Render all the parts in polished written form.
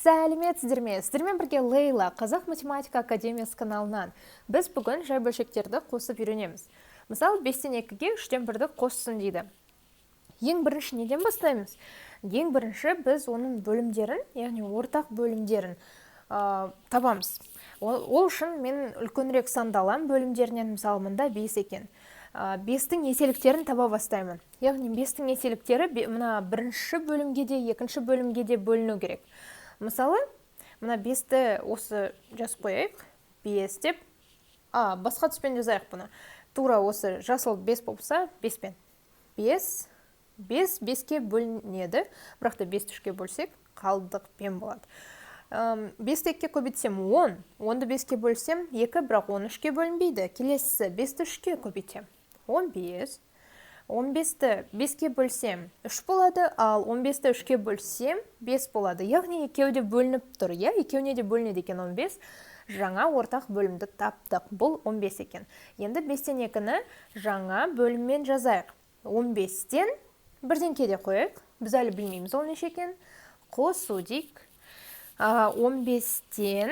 Сәлеметсіздер ме? Сіздермен бірге Лейла, Қазақ математика академиясы каналынан. Біз бүгін жай бөлшектерді қосып үйренеміз. Мысалы, 5-тен 2-ге 3-тен 1-ді қоссын дейді. Ең бірінші неден бастаймыз? Ең бірінші біз оның бөлімдерін, яғни ортақ бөлімдерін табамыз. Ол үшін мен үлкенірек санды аламын бөлімдерінен, мысалы, мында 5 екен. 5-тің еселіктерін таба бастаймын. Яғни 5-тің еселіктері мына бірінші бөлімге де, екінші бөлімге де бөліну керек. Мысалы, мына 5-ті осы жазып қойайық. 5 деп. Басқа түспен жазайық бұны. Тура осы жасыл 5 болса, 5-пен. 5, 5-ке бөлінеді. Бірақ та 5-ті 3-ке бөлсек, қалдықпен болады. 5-ті 2-ке көбейтсем 10. 10-ды 5-ке бөлсем 2, бірақ 13-ке бөлінбейді. Келесісі 5-ті 3-ке көбейтем. 15. 15-ті 5-ке бөлсем 3 болады, ал 15-ті 3-ке бөлсем 5 болады. Яғни екеуі де бөлініп тұр. Екеуіне де бөлінеді екен 15. Жаңа ортақ бөлімді таптық. Бұл 15 екен. Енді 5-тен 2-ні жаңа бөліммен жазайық. 15-тен 1-ден кеде қойайық. Біз әлі білмейміз ол неше екен. Қосу дейік. 15-тен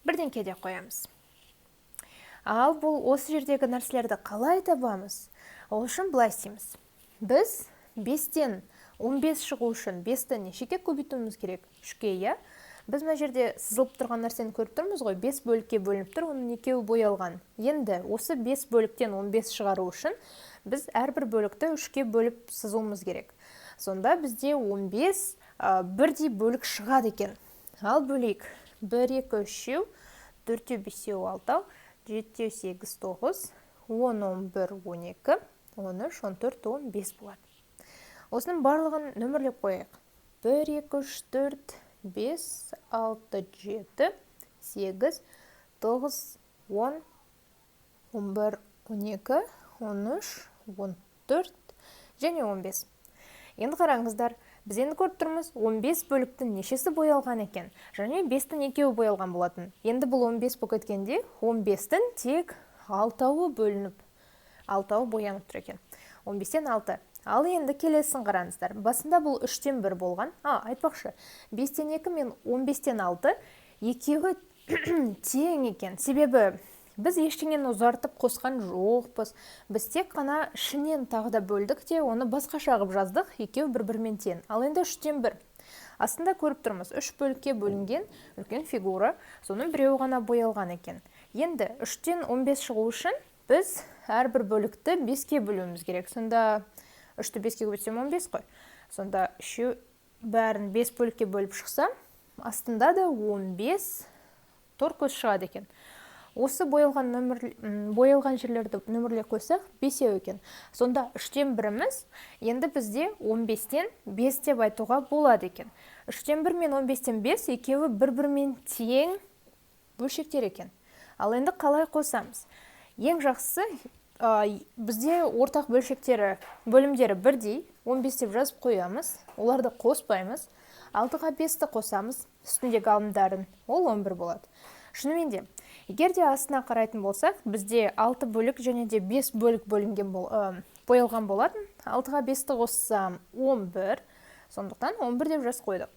1-ден кеде қоямыз. Ал бұл осы жердегі нәрселерді қалай табамыз? Ол үшін былай істейміз. Біз 5-тен 15 шығу үшін 5-ті нешеге көбейтуіміз керек? 3-ке, иә? Біз мына жерде сызылып тұрған нәрсені көріп тұрмыз ғой, 5 бөлікке бөлініп тұр, оның екеуі боялған. Енді осы 5 бөліктен 15 шығару үшін біз әрбір бөлікті 3-ке бөліп сызуымыз керек. Сонда бізде 15 бірдей бөлік шығады екен. Ал бөлейік. 1, 2, 3, 4, 5, 6, 7, 8, 9, 10, 11, 12, 13, 14, 15 болады. Осының барлығын нөмірлеп қойайық. 1, 2, 3, 4, 5, 6, 7, 8, 9, 10, 11, 12, 13, 14 және 15. Енді қараңыздар, біз енді көріп тұрмыз, 15 бөліктің нешесі боялған екен. Және 5-тің 2-і боялған болатын. Енді бұл 15 болып кеткенде, 15-тің тек 6-ы бөлініп, 6-ы боянып тұр екен. 15-тен 6. Ал енді келесін қараңыздар. Басында бұл 3-тен 1 болған. Айтпақшы, 5-тен 2 мен 15-тен 6 екеуі тең екен. Себебі біз ештеңені ұзартып қосқан жоқпыз. Біз тек қана ішінен тағы да бөлдік те, оны басқаша ғып жаздық, екеуі бір-бірімен тең. Ал енді 3-тен 1. Астында көріп тұрмыз, 3 бөлікке бөлінген үлкен фигура, соның біреуі ғана боялған екен. Енді 3-тен 15 шығу үшін біз әрбір бөлікті 5-ке бөлуіміз керек. Сонда 3-ті 5-ке көбейтсем 15 қой. Сонда үшеу бәрін 5 бөлікке бөліп шықса, астында да 15 торкөз шығады екен. Осы боялған жерлерді нөмірлей қойсақ 5 екен. Сонда 3-тен 1-іміз енді бізде 15-тен 5 деп айтуға болады екен. 3-тен 1 мен 15-тен 5 екеуі бір-бірімен тең бөлшектер екен. Ал енді қалай қосамыз? Ең жақсысы бізде ортақ бөлімдері бірдей 15 деп жазып қоямыз. Оларды қоспаймыз. 6-ға 5-ті қосамыз. Үстіндегі алымдарын. Ол 11 болады. Шынымен де, егер де астына қарайтын болсақ, бізде 6 бөлік және де 5 бөлік боялған болатын. 6-ға 5-ті қоссам 11, сондықтан 11 деп жазып қойдық.